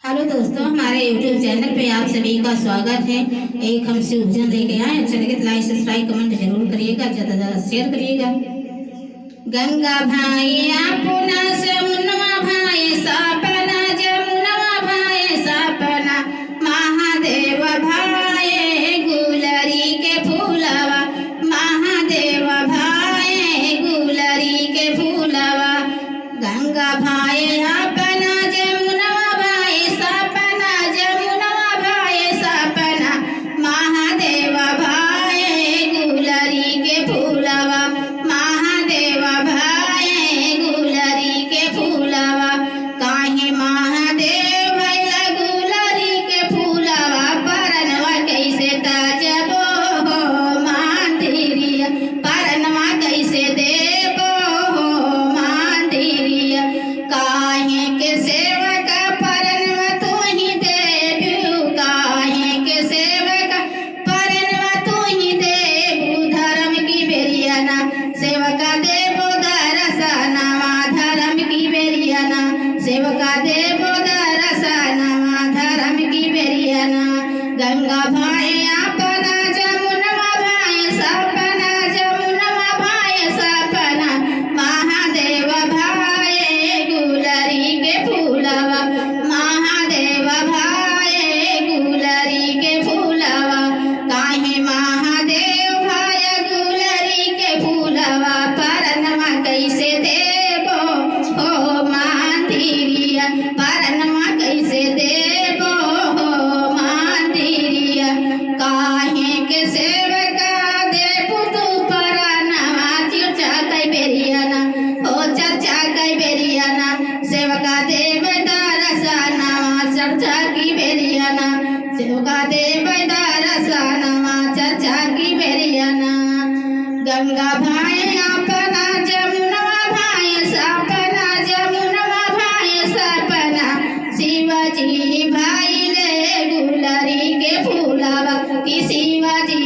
Hello दोस्तों, हमारे YouTube channel पे आप सभी का स्वागत है। एक हम शिव भजन लेके आए। अच्छा लगे तो लाइक सब्सक्राइब कमेंट जरूर करिएगा, ज़्यादा से ज़्यादा शेयर करिएगा। गंगा भाई अपना समुनवा भाई सपना, जमुनवा भाई सपना, महादेव भाई गुलरी के फूलवा, महादेव भाई गुलरी के फूलवा। गंगा भाई अपना जमुनवा भाई सपना, जमुनवा भाई सपना, महादेव भाई गुलरी के फूलवा, महादेव भाई गुलरी के फूलवा। काहे महादेव भैला गुलरी के फूलवा, परनवा कैसे ताजबो हो मंदिरिया, परनवा कैसे देबो हो मंदिरिया। काहे के सेवक परनवा तू ही देबू, काहे के सेवक परनवा तू ही देबू। धर्म की बेरियाना सेवका देबो दरसनवा, धर्म की बेरियाना सेवका देबो दरसनवा, धर्म की बेरियाना। गंगा भाई अपना जमुनवा भाई सपना, जमुनवा भाई सपना, महादेव भाई गुलरी के फूलवा, महादेव भाई गुलरी के फूलवा। काहे महादेव भाई गुलरी के फूलवा, परनवा कैसे देबो हो मंदिरिया, परनवा कैसे देबो हो मंदिरिया। काहे के सेवका देबू तू परनवा, चर्चा कै बेरियाना हो चर्चा कै बेरियाना, सेवका देव दरसनवा, चर्चा की बेरियाना, सेवका देव दरसनवा, चर्चा की बेरियाना। गंगा भाई अपना जमुनवा भाई सपना, जमुनवा भाई सपना, शिवाजी भाई ले गुलरी के फूलवा, कि शिवाजी